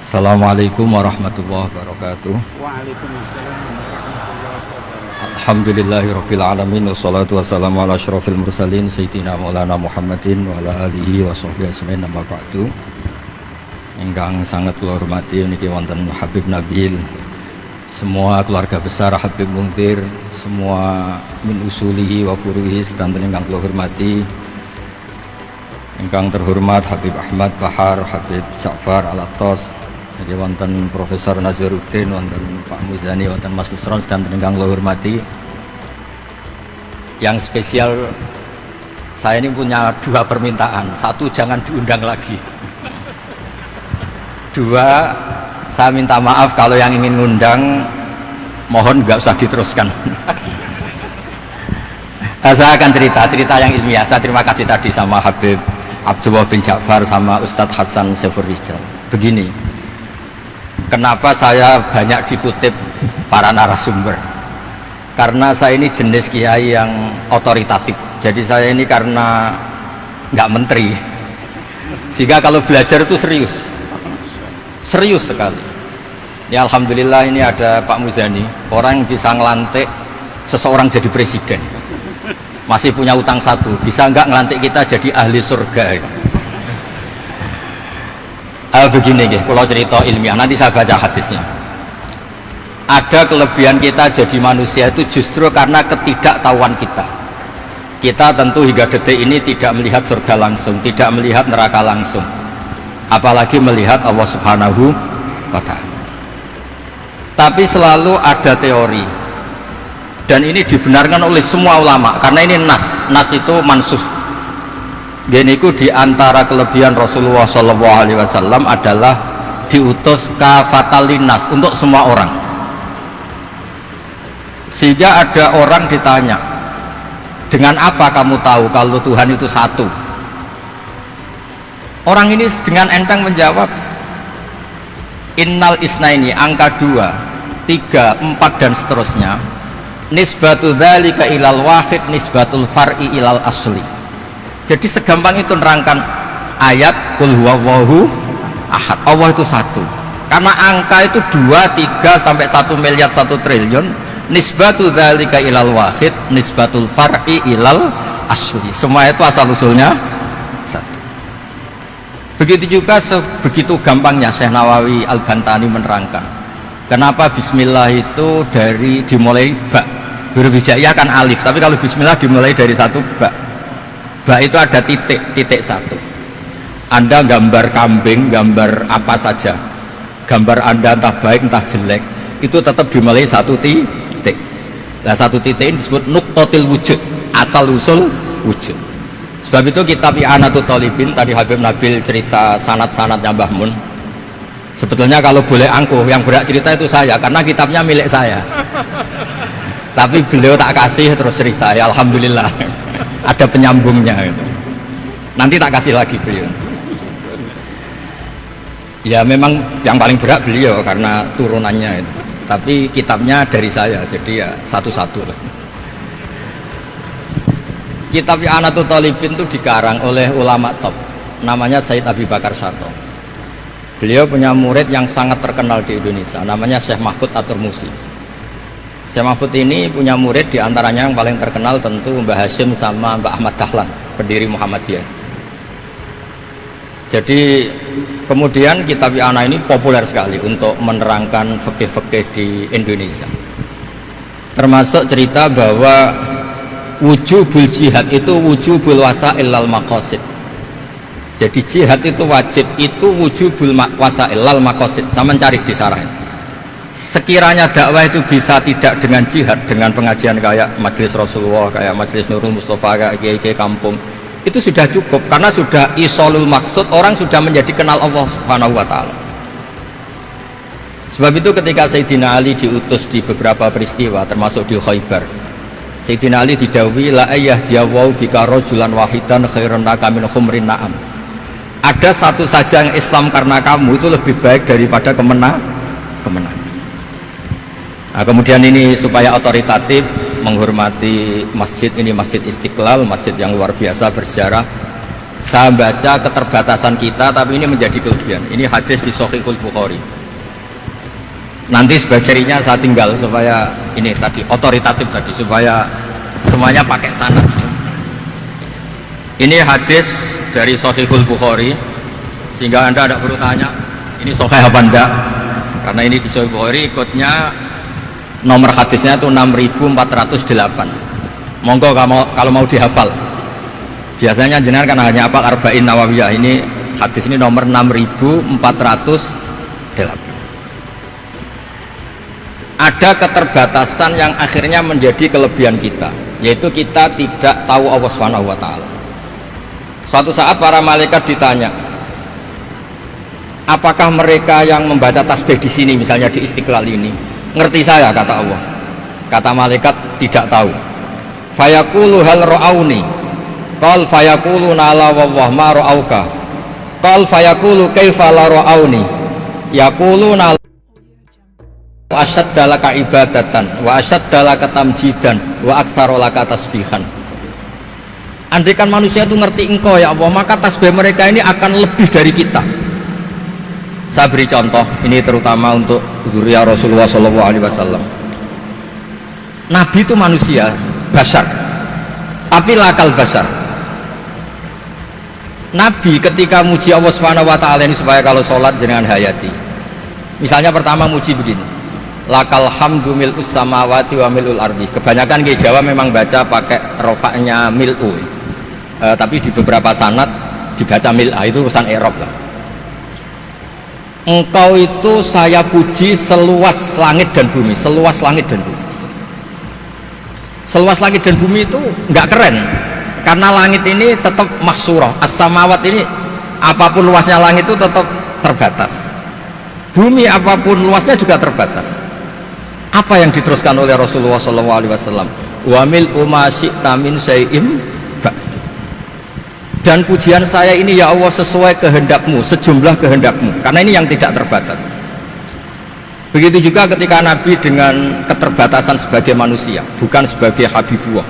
Assalamualaikum warahmatullahi wabarakatuh. Waalaikumsalam warahmatullahi wabarakatuh. Alhamdulillahirabbil alamin wassalatu wassalamu ala asyrofil mursalin sayyidina maulana Muhammadin wa ala alihi wa sahbihi ajmain amma ba'du. Ingkang sangat kula hormati niki wonten Habib Nabil, semua keluarga besar Habib Mungtir, semua min usulihi wa furuhi sedanten ingkang kula hormati. Ingkang terhormat Habib Ahmad Bahar, Habib Ja'far Al-Attas, jadi wonten Profesor Nazaruddin, wonten Pak Muzani, wonten Mas Nusron dan ingkang kula hormati. Yang spesial, saya ini punya dua permintaan. Satu, jangan diundang lagi. Dua, saya minta maaf kalau yang ingin ngundang mohon nggak usah diteruskan. Saya akan cerita yang ilmiah. Saya terima kasih tadi sama Habib Abdullah bin Ja'far sama Ustadz Hasan Saifur Rijal. Begini, kenapa saya banyak dikutip para narasumber? Karena saya ini jenis kiai yang otoritatif. Jadi saya ini karena nggak menteri, sehingga kalau belajar itu serius sekali. Ya alhamdulillah ini ada Pak Muzani, orang yang bisa ngelantik seseorang jadi presiden. Masih punya utang satu, bisa nggak ngelantik kita jadi ahli surga? Begini nih, kalau cerita ilmiah, nanti saya baca hadisnya. Ada kelebihan kita jadi manusia itu justru karena ketidaktahuan kita. Kita tentu hingga detik ini tidak melihat surga langsung, tidak melihat neraka langsung, apalagi melihat Allah Subhanahu wa Ta'ala. Tapi selalu ada teori, dan ini dibenarkan oleh semua ulama karena ini nas itu mansuh. Geniku di antara kelebihan Rasulullah SAW adalah diutus kafatan linnas untuk semua orang. Sehingga ada orang ditanya, dengan apa kamu tahu kalau Tuhan itu satu? Orang ini dengan enteng menjawab, innal isnaini, angka 2, 3, 4 dan seterusnya, nisbatu dzalika ilal wahid nisbatul far'i ilal asli. Jadi segampang itu nerangkan ayat qul huwallahu ahad, Allah itu satu. Karena angka itu 2, 3 sampai 1 miliar 1 triliun, nisbatu dzalika ilal wahid nisbatul far'i ilal asli. Semua itu asal usulnya satu. Begitu juga begitu gampangnya Syekh Nawawi Al-Bantani menerangkan kenapa bismillah itu dimulai ba. Huruf hijaiyah kan alif, tapi kalau bismillah dimulai dari satu ba. Ba itu ada titik satu. Anda gambar kambing, gambar apa saja, gambar Anda entah baik entah jelek, itu tetap dimulai satu titik. Nah satu titik ini disebut nuqtatil wujud, asal usul wujud. Sebab itu kitab I'anatul Thalibin, tadi Habib Nabil cerita sanad-sanadnya Mbah Mun. Sebetulnya kalau boleh angkuh, yang berhak cerita itu saya, karena kitabnya milik saya. Tapi beliau tak kasih terus cerita, ya alhamdulillah. Ada penyambungnya gitu. Nanti tak kasih lagi beliau. Ya memang yang paling berat beliau karena turunannya itu. Tapi kitabnya dari saya, jadi ya satu-satu lah. Kitab I'anatul Thalibin itu dikarang oleh ulama top, namanya Said Abi Bakar Sato. Beliau punya murid yang sangat terkenal di Indonesia, namanya Syekh Mahfud At-Turmusi. Syekh Mahfud ini punya murid, diantaranya yang paling terkenal tentu Mbah Hashim sama Mbah Ahmad Dahlan, pendiri Muhammadiyah. Jadi kemudian kitab I'anah ini populer sekali untuk menerangkan fikih-fikih di Indonesia. Termasuk cerita bahwa wujubul jihad itu wujubul wasail lal maqasid. Jadi jihad itu wajib, itu wujubul wasail lal maqasid. Sama mencari di sarah. Sekiranya dakwah itu bisa tidak dengan jihad, dengan pengajian kayak majelis Rasulullah, kayak majelis Nurul Mustafa, kayak kiai kampung, itu sudah cukup karena sudah isolul maksud, orang sudah menjadi kenal Allah Subhanahu wa Ta'ala. Sebab itu ketika Sayyidina Ali diutus di beberapa peristiwa termasuk di Khaybar, Sayyidina Ali didhawuhi la ayyahdiyawu bika rajulan wahidan khairun laka min humrin na'am. Ada satu saja yang Islam karena kamu itu lebih baik daripada kemenangan. Nah, kemudian ini supaya otoritatif menghormati masjid ini, Masjid Istiqlal, masjid yang luar biasa bersejarah. Saya baca keterbatasan kita, tapi ini menjadi kelebihan. Ini hadis di Shahihul Bukhari. Nanti sebagai cirinya saya tinggal supaya ini tadi otoritatif tadi, supaya semuanya pakai sanad. Ini hadis dari Shahihul Bukhari, sehingga Anda tidak perlu tanya ini sahih apa enggak, karena ini di Sahih Bukhari ikutnya nomor hadisnya itu 6408. Monggo kalau mau dihafal. Biasanya jenengan kan hanya apa Arba'in Nawawiyah. Ini hadis ini nomor 6408. Ada keterbatasan yang akhirnya menjadi kelebihan kita, yaitu kita tidak tahu Allah Subhanahu wa taala. Suatu saat para malaikat ditanya, apakah mereka yang membaca tasbih di sini, misalnya di Istiqlal ini, ngerti saya? Kata Allah. Kata malaikat, tidak tahu. Fayaqulu hal ra'auni. Qal fayaqulu la wallah ma ra'auka. Qal fayaqulu kaifa la ra'auni. Yaquluna wa asyadda laka ibadatan wa asyadda laka tamjidan wa aktsara laka tasbihan. Andaikan manusia itu ngerti engkau ya Allah, maka tasbih mereka ini akan lebih dari kita. Saya beri contoh, ini terutama untuk dzurriyyah Rasulullah SAW. Nabi itu manusia, bashar, tapi lakal bashar. Nabi ketika muji Allah Subhanahu wa taala ini supaya kalau sholat jangan hayati. Misalnya pertama muji begini, lakal hamdu mil'us samawati wa mil'ul ardi. Kebanyakan di Jawa memang baca pakai rofaknya mil'u. Tapi di beberapa sanad dibaca mil'ah, itu urusan i'rab lah. Engkau itu saya puji seluas langit dan bumi, seluas langit dan bumi. Seluas langit dan bumi itu nggak keren, karena langit ini tetap mahsurah, as-samawat ini apapun luasnya langit itu tetap terbatas. Bumi apapun luasnya juga terbatas. Apa yang diteruskan oleh Rasulullah SAW? Wa mil'u ma syi'ta min syai'in ba'du. Dan pujian saya ini ya Allah sesuai kehendakmu, sejumlah kehendakmu, karena ini yang tidak terbatas. Begitu juga ketika Nabi dengan keterbatasan sebagai manusia, bukan sebagai habibullah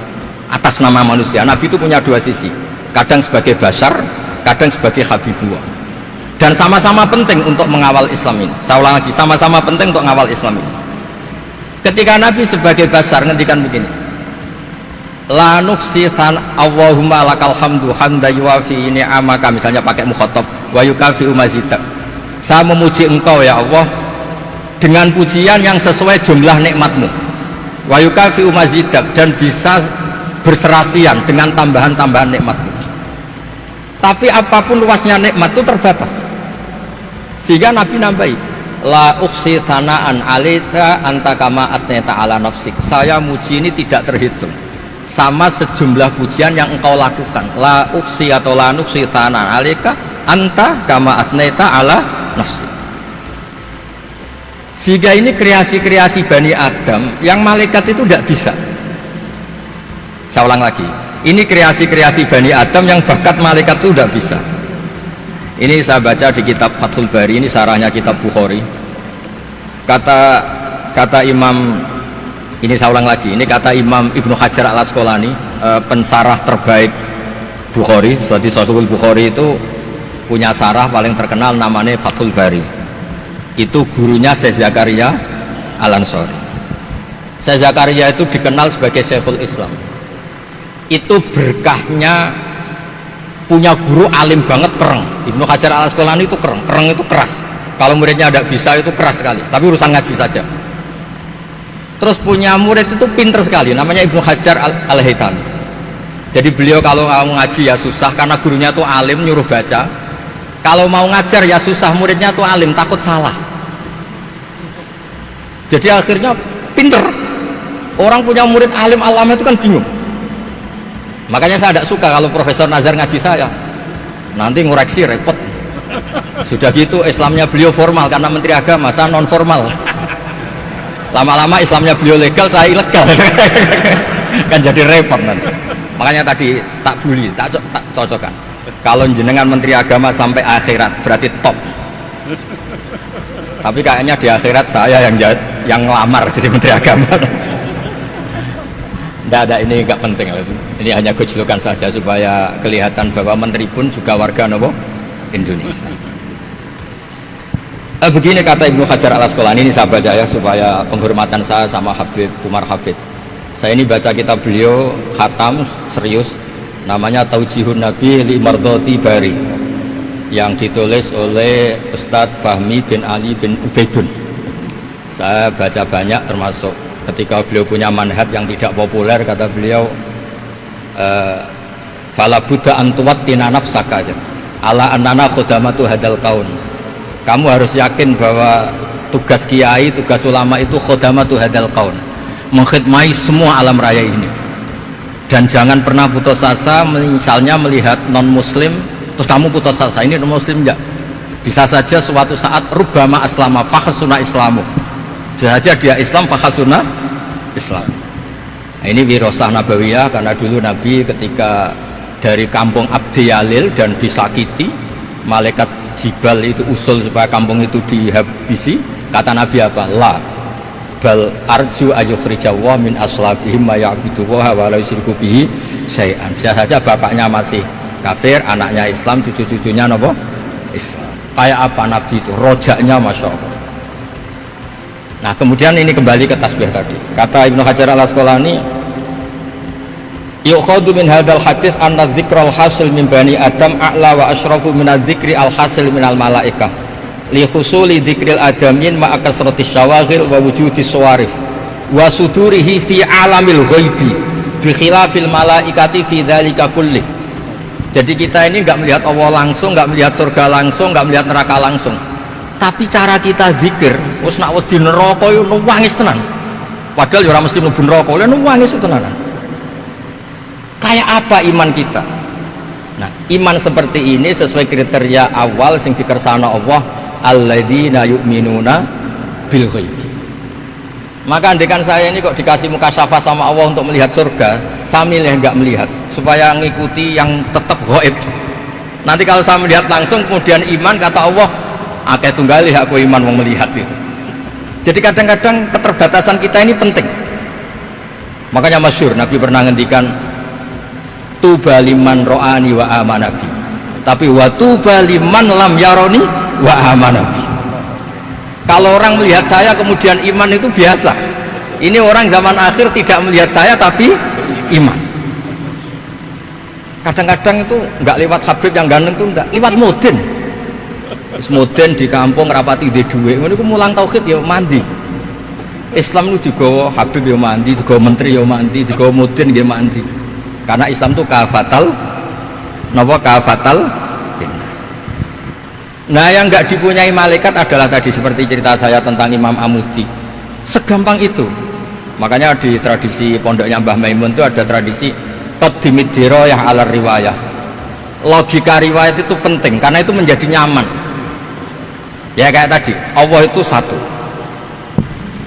atas nama manusia. Nabi itu punya dua sisi, kadang sebagai bashar, kadang sebagai habibullah, dan sama-sama penting untuk mengawal Islam ini. Saya ulang lagi, sama-sama penting untuk mengawal Islam ini. Ketika Nabi sebagai bashar ngendikan begini, la nufsi Allahumma lakal hamdu hamda yuwafi ni'amaka, misalnya pakai mukhatab, wa yukafi umazidak. Saya memuji engkau ya Allah dengan pujian yang sesuai jumlah nikmatmu, wa yukafi umazidak, dan bisa berserasian dengan tambahan-tambahan nikmatmu. Tapi apapun luasnya nikmat itu terbatas, sehingga Nabi nambahi, la ukhsi thana'an alita anta kama atneta ala nafsik. Saya muji ini tidak terhitung, sama sejumlah pujian yang engkau lakukan. La uksi atau la nuksi thana alika anta kama atneta ala nafsi. Sehingga ini kreasi-kreasi Bani Adam yang malaikat itu tidak bisa. Saya ulang lagi, ini kreasi-kreasi Bani Adam yang bakat malaikat itu tidak bisa. Ini saya baca di kitab Fathul Bari, ini sarahnya kitab Bukhari. Kata Imam, ini saya ulang lagi, ini kata Imam Ibnu Hajar al-Asqalani, pensarah terbaik Bukhari. Jadi Sahihul Bukhari itu punya sarah paling terkenal namanya Fathul Bari. Itu gurunya Syekh Zakaria Al-Ansari. Syekh Zakaria itu dikenal sebagai Syekhul Islam. Itu berkahnya punya guru alim banget, kereng. Ibnu Hajar al-Asqalani itu kereng itu keras. Kalau muridnya tidak bisa itu keras sekali, tapi urusan ngaji saja. Terus punya murid itu pinter sekali, namanya Ibnu Hajar al-Haytami. Jadi beliau kalau mau ngaji ya susah, karena gurunya tuh alim nyuruh baca. Kalau mau ngajar ya susah, muridnya tuh alim takut salah. Jadi akhirnya pinter. Orang punya murid alim alama itu kan bingung. Makanya saya tidak suka kalau Profesor Nazar ngaji saya, nanti ngoreksi repot. Sudah gitu Islamnya beliau formal karena Menteri Agama, saya non formal. Lama-lama Islamnya beliau legal, saya ilegal. Kan jadi repot nanti. Makanya tadi tak bully, tak cocokkan. Kalau jenengan Menteri Agama sampai akhirat berarti top. Tapi kayaknya di akhirat saya yang ngelamar jadi Menteri Agama. Tidak, ini nggak penting. Ini hanya gejolokan saja supaya kelihatan bahwa menteri pun juga warga nopo Indonesia. Begini kata Ibnu Hajar al Asqalani, ini saya baca ya supaya penghormatan saya sama Habib Umar Hafid. Saya ini baca kitab beliau khatam serius, namanya Taujihun Nabi li Mardhati Bari, yang ditulis oleh Ustadz Fahmi bin Ali bin Ubaidun. Saya baca banyak, termasuk ketika beliau punya manhaj yang tidak populer, kata beliau fala buddha antuwattina nafsaka ala annana khudamatu hadal kaun. Kamu harus yakin bahwa tugas kiai, tugas ulama itu khudamatu hadal kaun, mengkhidmati semua alam raya ini. Dan jangan pernah putus asa, misalnya melihat non muslim terus kamu putus asa, ini non muslim enggak, bisa saja suatu saat rubbama aslama fakhasuna islamu, bisa saja dia Islam fakhasuna Islam. Nah, ini wirasah nabawiyah, karena dulu Nabi ketika dari kampung Abdi Yalil dan disakiti, malaikat Jibal itu usul supaya kampung itu dihabisi, kata Nabi apa? La bal arju ayukhrijawah min aslabihim ma ya'budu wa la yusyriku bihi syai'an. Bisa saja bapaknya masih kafir, anaknya Islam, cucu-cucunya nopo Islam. Kayak apa Nabi itu? Rojaknya Masya Allah. Nah kemudian ini kembali ke tasbih tadi. Kata Ibnu Hajar al Asqalani, yukhadu min hadal hadis anna dzikral hasil min bani adam a'la wa asyrafu min adzikri al hasil min al malaikah li husuli dzikril adamin ma akasrati syawaghil wa wujudi suwarif wa sudurihi fi alamil ghaibi bi khilafil malaikati fi dzalika kullih. Jadi kita ini enggak melihat Allah langsung, enggak melihat surga langsung, enggak melihat neraka langsung, tapi cara kita zikir wis nak wedi neraka yo nangis tenan, padahal yo ora mesti mlebu neraka, lha nangis tenanan. Kayak apa iman kita? Nah, iman seperti ini sesuai kriteria awal sing dikersana Allah, alladzina yu'minuna bil ghaib. Maka andekan saya ini kok dikasih mukasyafah sama Allah untuk melihat surga, saya milih enggak melihat supaya ngikuti yang tetap ghaib. Nanti kalau saya melihat langsung kemudian iman, kata Allah akeh tunggalih aku iman mau melihat itu. Jadi kadang-kadang keterbatasan kita ini penting. Makanya masyhur Nabi pernah ngendikan tuba liman ro'ani wa amanabi, tapi wa tuba liman lam yaroni wa amanabi. Kalau orang melihat saya kemudian iman itu biasa. Ini orang zaman akhir tidak melihat saya tapi iman. Kadang-kadang itu nggak lewat Habib yang ganteng itu, enggak lewat Mudin. Mudin di kampung rapati di duwe, ini mulang tauhid ya mandi. Islam itu digawa Habib ya mandi, digawa menteri ya mandi, digawa Mudin ya mandi. Karena Islam itu kafatal, napa kafatal. Nah yang nggak dipunyai malaikat adalah tadi seperti cerita saya tentang Imam Amudi. Segampang itu. Makanya di tradisi pondoknya Mbah Maimun itu ada tradisi qaddimid dirayah ala riwayah. Logika riwayat itu penting karena itu menjadi nyaman. Ya kayak tadi, Allah itu satu.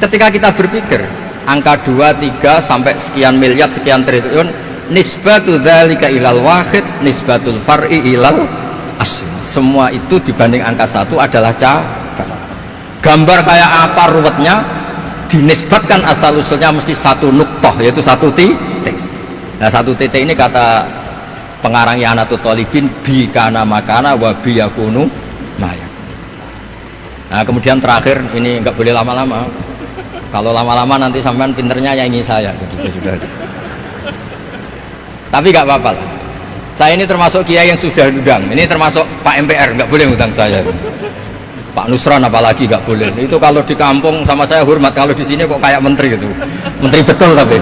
Ketika kita berpikir angka 2, 3 sampai sekian miliar, sekian triliun, nisbatu dzalika ilal wahid, nisbatul far'i ilal asli. Semua itu dibanding angka 1 adalah cabang. Gambar kayak apa ruwetnya, dinisbatkan asal usulnya mesti satu nuktoh, yaitu satu titik. Nah satu titik ini kata pengarang Ianatul Thalibin, bi kana makana wa bi yakunu maya. Nah kemudian terakhir ini nggak boleh lama-lama. Kalau lama-lama nanti sampean pinternya nyanyi saya. Jadi sudah. Tapi nggak apa-apa lah. Saya ini termasuk kiai yang sudah diundang. Ini termasuk Pak MPR, nggak boleh ngundang saya. Pak Nusron apalagi nggak boleh. Itu kalau di kampung sama saya hormat. Kalau di sini kok kayak menteri gitu. Menteri betul tapi.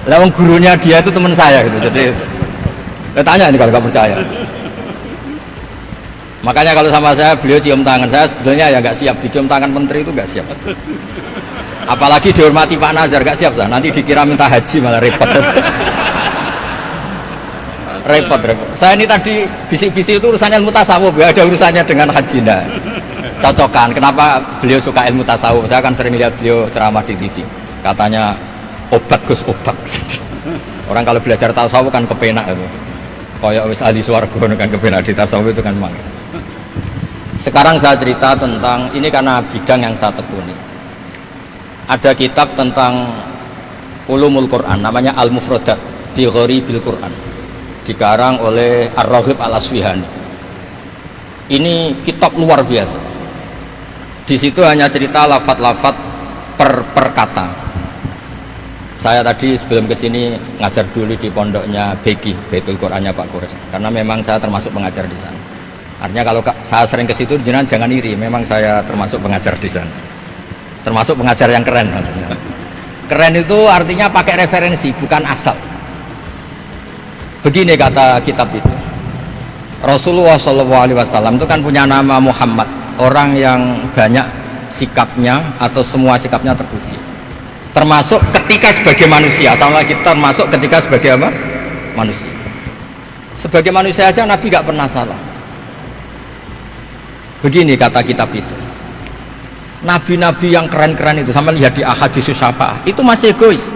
Lalu gurunya dia itu teman saya gitu. Jadi tanya ini kalau nggak percaya. Makanya kalau sama saya beliau cium tangan, saya sebetulnya ya nggak siap dicium tangan menteri itu nggak siap. Apalagi dihormati Pak Nazar nggak siap lah. Nanti dikira minta haji malah repot. repot. Saya ini tadi bisik-bisik itu urusannya ilmu tasawuf, ya ada urusannya dengan haji. Nah, cocokan. Kenapa beliau suka ilmu tasawuf? Saya kan sering lihat beliau ceramah di TV. Katanya obat Gus obat. Orang kalau belajar tasawuf kan kepenak itu. Kayak wis ahli swarga kan kepenak di tasawuf itu kan mang. Sekarang saya cerita tentang ini karena bidang yang saya tekuni. Ada kitab tentang Ulumul Quran, namanya Al-Mufradat fi Gharibil Quran, dikarang oleh Ar-Raghib Al-Asfihani. Ini kitab luar biasa. Di situ hanya cerita lafat-lafat per kata. Saya tadi sebelum kesini ngajar dulu di pondoknya Beki, Baitul Qurannya Pak Kures, karena memang saya termasuk pengajar di sana. Artinya kalau saya sering ke situ jangan iri, memang saya termasuk pengajar di sana. Termasuk pengajar yang keren maksudnya. Keren itu artinya pakai referensi, bukan asal. Begini kata kitab itu. Rasulullah SAW itu kan punya nama Muhammad, orang yang banyak sikapnya atau semua sikapnya terpuji. Termasuk ketika sebagai manusia, sama lagi termasuk ketika sebagai apa? Manusia. Sebagai manusia aja Nabi gak pernah salah. Begini kata kitab itu. Nabi-nabi yang keren-keren itu, sama lihat di Ahaditsus Syafa'ah, itu masih egois.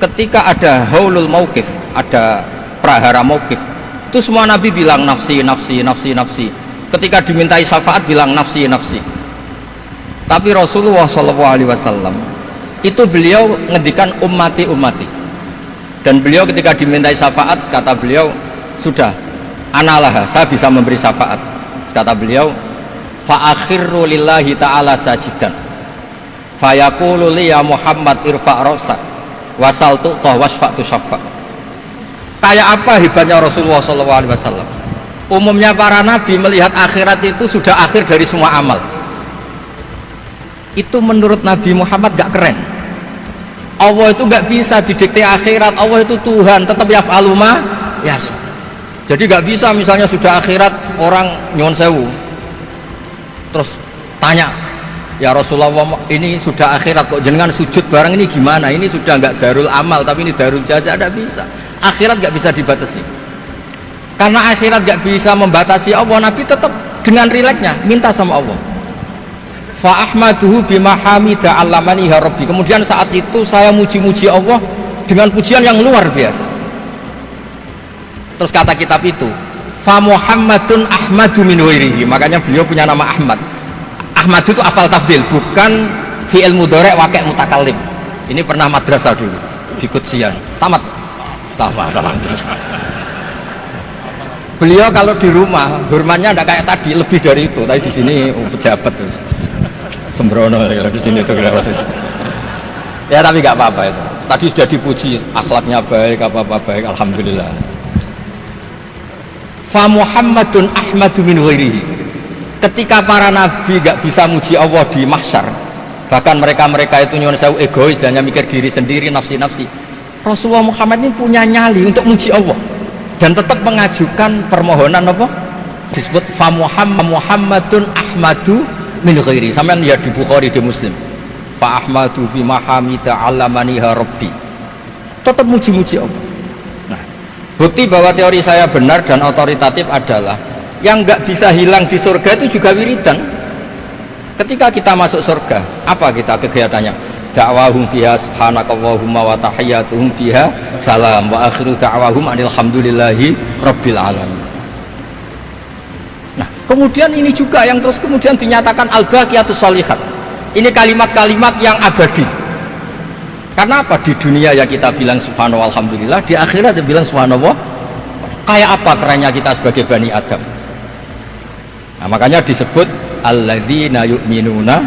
Ketika ada haulul mauqif, ada prahara mauqif, itu semua Nabi bilang nafsi, nafsi, nafsi, nafsi. Ketika dimintai syafaat bilang nafsi, nafsi. Tapi Rasulullah SAW itu beliau ngendikan ummati, ummati. Dan beliau ketika dimintai syafaat, kata beliau, sudah, analah, saya bisa memberi syafaat. Kata beliau, fa'akhirru lillahi ta'ala sajidan fayaqulu li ya Muhammad irfa' ra'sak wasal tu'tah wasfa'tu syaffa'. Kayak apa hebatnya Rasulullah SAW? Umumnya para nabi melihat akhirat itu sudah akhir dari semua amal. Itu menurut Nabi Muhammad gak keren. Allah itu gak bisa didikte akhirat. Allah itu Tuhan, tetap yaf'alu ma yasha. Jadi gak bisa misalnya sudah akhirat orang nyuwun sewu terus tanya, ya Rasulullah ini sudah akhirat kok jenengan sujud bareng ini gimana? Ini sudah nggak darul amal tapi ini darul jaza. Tidak bisa. Akhirat nggak bisa dibatasi. Karena akhirat nggak bisa membatasi Allah, Nabi tetap dengan rileksnya minta sama Allah. Fa ahmaduhu bima hamida allamani ya rabbi. Kemudian saat itu saya muji-muji Allah dengan pujian yang luar biasa. Terus kata kitab itu, fa Muhammadun Ahmadu min ghairihi. Makanya beliau punya nama Ahmad. Ahmad itu afal tafdil, bukan fi'il mudhari' waqi' mutakallim. Ini pernah madrasah dulu di Kutsian. Tamat. Terus. Beliau kalau di rumah hormatnya enggak kayak tadi, lebih dari itu. Tadi di sini pejabat terus. Sembrono ya di sini itu kelewat itu. Ya tapi enggak apa-apa itu. Tadi sudah dipuji, akhlaknya baik, apa-apa baik, alhamdulillah. Fa Muhammadun Ahmadu min ghairihi. Ketika para nabi gak bisa muji Allah di mahsyar, bahkan mereka itu nyuwun sewu egois, hanya mikir diri sendiri, nafsi-nafsi. Rasulullah Muhammad ini punya nyali untuk muji Allah dan tetap mengajukan permohonan apa? Disebut fa Muhammadun Ahmadu min ghairihi. Sampeyan lihat di Bukhari, di Muslim. Fa Ahmadu fi mahamida allamani rabbi. Tetap muji-muji Allah. Bukti bahwa teori saya benar dan otoritatif adalah yang nggak bisa hilang di surga itu juga wiridan. Ketika kita masuk surga, apa kita kegiatannya? Da'wahum fiha subhanakallahumma wa tahiyyatuhum fiha salam wa akhiru da'wahum alhamdulillahi rabbil alamin. Nah, kemudian ini juga yang terus kemudian dinyatakan al-baqiyatus sholihat. Ini kalimat-kalimat yang abadi. Karena apa? Di dunia ya kita bilang subhanallah alhamdulillah, di akhirat dia bilang subhanallah. Kayak apa kerennya kita sebagai Bani Adam. Nah, makanya disebut alladzina yu'minuna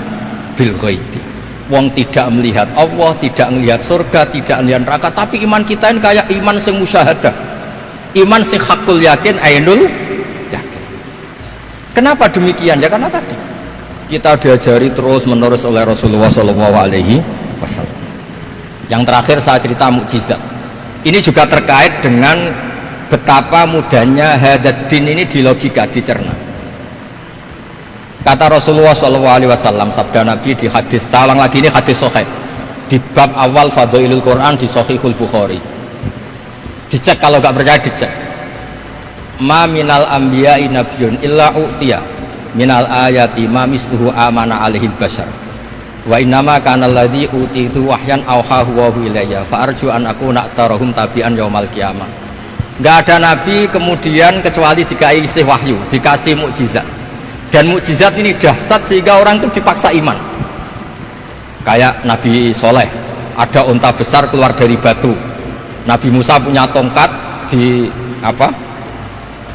bil ghaibi. Wong tidak melihat Allah, tidak melihat surga, tidak melihat neraka, tapi iman kita ini kayak iman sing musyahadah. Iman sing hakul yakin, ainul yakin. Kenapa demikian? Ya karena tadi kita diajari terus menerus oleh Rasulullah SAW. Yang terakhir saya cerita mukjizat. Ini juga terkait dengan betapa mudahnya hadaddin ini di logika, dicerna. Kata Rasulullah SAW, sabda Nabi di hadis, salang lagi ini hadis sahih di bab awal Fadhailul Quran di Sahihul Bukhari. Dicek kalau nggak percaya dicek. Ma minal anbiya'i nabiyyun illa u'tiya minal ayati ma misluhu amana alaihil bashar. Wa innama kana alladzi utitu wahyan auhahu wa ilayya fa arju an akuna aktsarahum tabi'an yaumal qiyamah. Enggak ada nabi kemudian kecuali dikasih wahyu, dikasih mukjizat. Dan mukjizat ini dahsyat sehingga orang itu dipaksa iman. Kayak Nabi Soleh ada unta besar keluar dari batu. Nabi Musa punya tongkat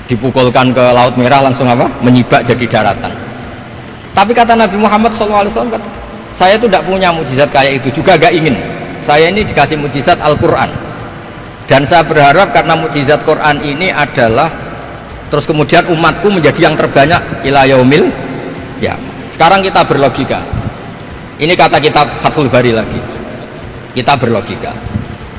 dipukulkan ke Laut Merah langsung menyibak jadi daratan. Tapi kata Nabi Muhammad SAW, saya itu tidak punya mukjizat kayak itu, juga gak ingin. Saya ini dikasih mukjizat Al-Quran, dan saya berharap karena mukjizat Quran ini adalah terus kemudian umatku menjadi yang terbanyak ila yaumil ya. Sekarang kita berlogika, ini kata kitab Fathul Bari lagi, kita berlogika,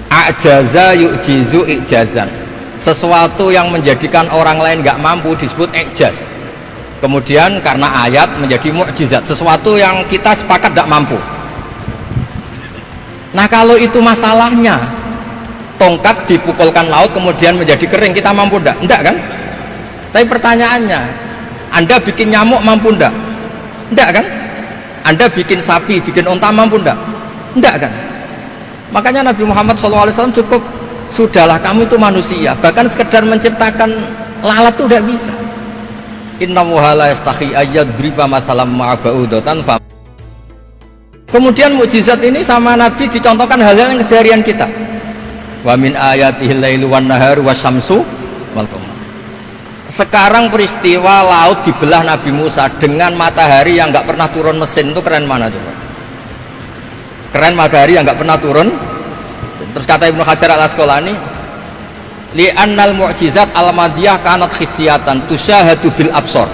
ajaza yu'jizu i'jazan, sesuatu yang menjadikan orang lain gak mampu disebut i'jaz. Kemudian karena ayat menjadi mukjizat, sesuatu yang kita sepakat tidak mampu. Nah kalau itu masalahnya, tongkat dipukulkan laut kemudian menjadi kering, kita mampu enggak? Enggak kan? Tapi pertanyaannya, Anda bikin nyamuk mampu enggak? Enggak kan? Anda bikin sapi, bikin unta mampu enggak? Enggak kan? Makanya Nabi Muhammad SAW cukup, sudahlah kamu itu manusia, bahkan sekedar menciptakan lalat itu udah bisa. Innallaha la yastahi ayyadriba masalam ma'ba'udatan. Kemudian mukjizat ini sama Nabi dicontohkan hal-hal yang keseharian kita. Wa min ayatihil lailu wan naharu wasyamsu wal qamar. Sekarang peristiwa laut dibelah Nabi Musa dengan matahari yang nggak pernah turun mesin, itu keren mana coba? Keren matahari yang nggak pernah turun mesin. Terus kata Ibnu Hajar al-Asqalani, li'annal mu'jizat al-madiyah kanat khisyatan tusyahadu bil absor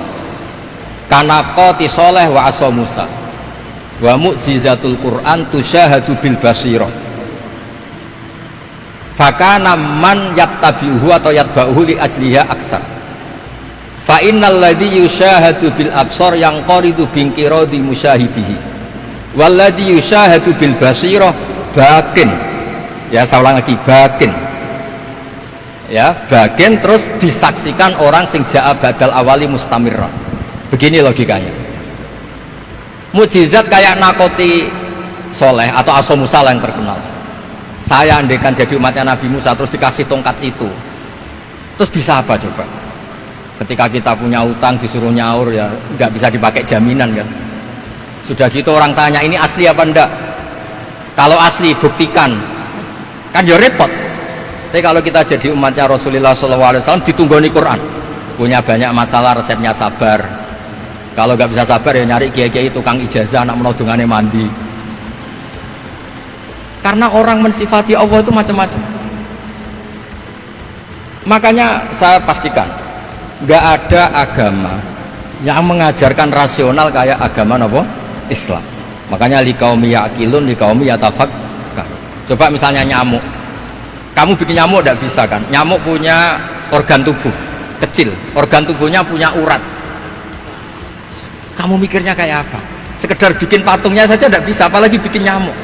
kana qati soleh wa asa Musa wa mu'jizatul Qur'an tusyahadu bil basirah fakana man yattabi'uhu atau yatba'uhu li ajliha aksar fa innal ladhi yusyahadu bil absor yang qaridu binkiradi musyahidihi wal ladhi yusyahadu bil basirah bakin, ya saya ulang lagi, bakin, ya bagian terus disaksikan orang sing ja'a badal awali mustamirran. Begini logikanya, mukjizat kayak nakoti soleh atau Asa Musa yang terkenal, saya andaikan jadi umatnya Nabi Musa terus dikasih tongkat itu, terus bisa apa coba? Ketika kita punya utang disuruh nyaur, ya nggak bisa dipakai jaminan kan. Sudah gitu orang tanya ini asli apa enggak, kalau asli buktikan, kan ya repot. Tapi kalau kita jadi umatnya Rasulullah SAW ditunggoni Quran, punya banyak masalah resepnya sabar. Kalau nggak bisa sabar ya nyari kiai-kiai tukang ijazah anak menodongannya mandi. Karena orang mensifati Allah itu macam-macam. Makanya saya pastikan nggak ada agama yang mengajarkan rasional kayak agama Islam. Makanya liqaumi yaqilun liqaumi yatafakkar. Coba misalnya nyamuk, kamu bikin nyamuk tidak bisa kan? Nyamuk punya organ tubuh kecil, organ tubuhnya punya urat. Kamu mikirnya kayak apa? Sekedar bikin patungnya saja tidak bisa, apalagi bikin nyamuk.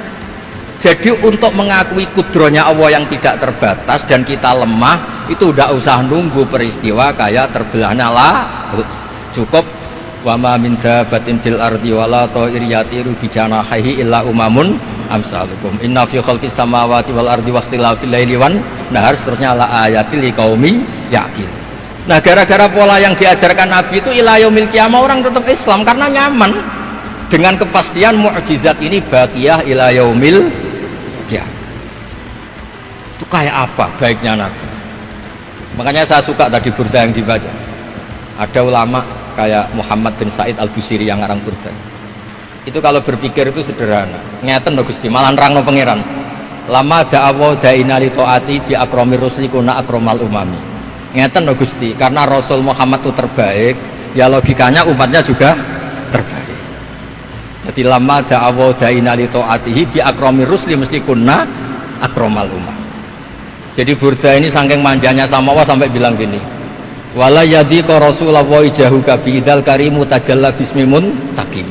Jadi untuk mengakui kudronya Allah yang tidak terbatas dan kita lemah, itu tidak usah nunggu peristiwa kayak terbelahnya laut. Cukup wa ma min dabatin fil ardi wala ta'ir yatiru bi janahihi illa umamun amsalukum inna fi khalqis samawati wal ardi wakhtilafil laili wan nahar, seterusnya la ayatil liqaumi yaqil. Nah gara-gara pola yang diajarkan Nabi itu ila yaumil qiyamah orang tetap Islam karena nyaman dengan kepastian mukjizat ini baqiyah ila yaumil qiyamah. Itu kayak apa baiknya Nabi. Makanya saya suka tadi burda yang dibaca, ada ulama kayak Muhammad bin Said Al-Busiri yang ngarang burda. Itu kalau berpikir itu sederhana, ngeten lho Gusti, malah nerangno pangeran. Lama da'awa da'ina li ta'ati bi akramir rusli kuna akramal umami. Ngeten lho Gusti, karena Rasul Muhammad itu terbaik, ya logikanya umatnya juga terbaik. Jadi lama da'awa da'ina li ta'atihi bi akramir rusli mesti kuna akramal umami. Jadi burda ini saking manjanya sama Allah sampai bilang gini, wala yadhiqa Rasulullah jahuka bi idal karimu tajalla bismimun takim.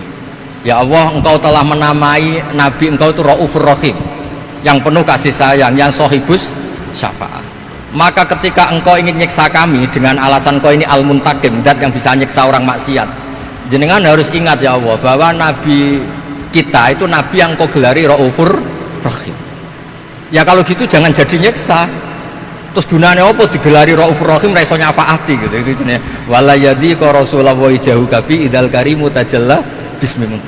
Ya Allah, engkau telah menamai Nabi engkau itu Raufur Rahim, yang penuh kasih sayang, yang sohibus syafaat. Maka ketika engkau ingin nyiksa kami dengan alasan engkau ini al-muntakim, dat yang bisa nyiksa orang maksiat, jenengan harus ingat ya Allah bahwa Nabi kita itu Nabi yang engkau gelari Raufur Rahim. Ya kalau gitu jangan jadi nyiksa. Terus gunanya apa digelari Raufur Rahim raiso nyafaati gitu. Itu jenenge wala yadhiqa Rasulullah jahuka bi idal karimu tajalla bismillah.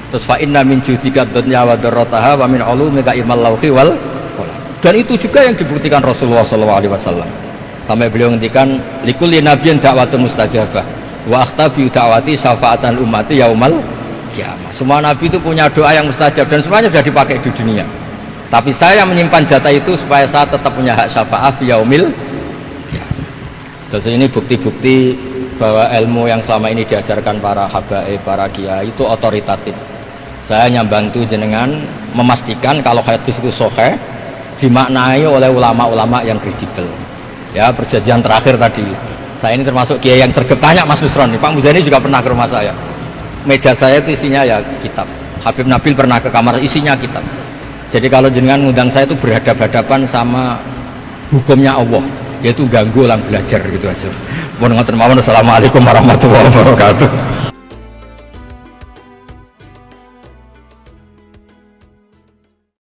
Terus fa inna min judika dunya wa darrataha wa min ulumika ilmal lauhi wal qalam. Dan itu juga yang dibuktikan Rasulullah SAW. Sampai beliau ngendikan likulli nabiyyin da'watun mustajabah wa akhtabi da'wati syafa'atan ummati yaumal qiyamah. Semua nabi itu punya doa yang mustajab dan semuanya sudah dipakai di dunia. Tapi saya menyimpan jatah itu supaya saya tetap punya hak syafaat fi yaumil qiyamah. Terus ini bukti-bukti bahwa ilmu yang selama ini diajarkan para habaib, para kiai itu otoritatif. Saya hanya bantu jenengan memastikan kalau hadis itu sahih dimaknai oleh ulama-ulama yang kredibel. Ya, perjanjian terakhir tadi saya ini termasuk kiai yang sergap. Tanya Mas Nusron, Pak Muzani juga pernah ke rumah saya. Meja saya itu isinya ya kitab. Habib Nabil pernah ke kamar, isinya kitab. Jadi kalau jenengan ngundang saya itu berhadapan-hadapan sama hukumnya Allah, yaitu ganggu orang belajar gitu aja. Mohon ngoten mawon. Assalamualaikum warahmatullahi wabarakatuh.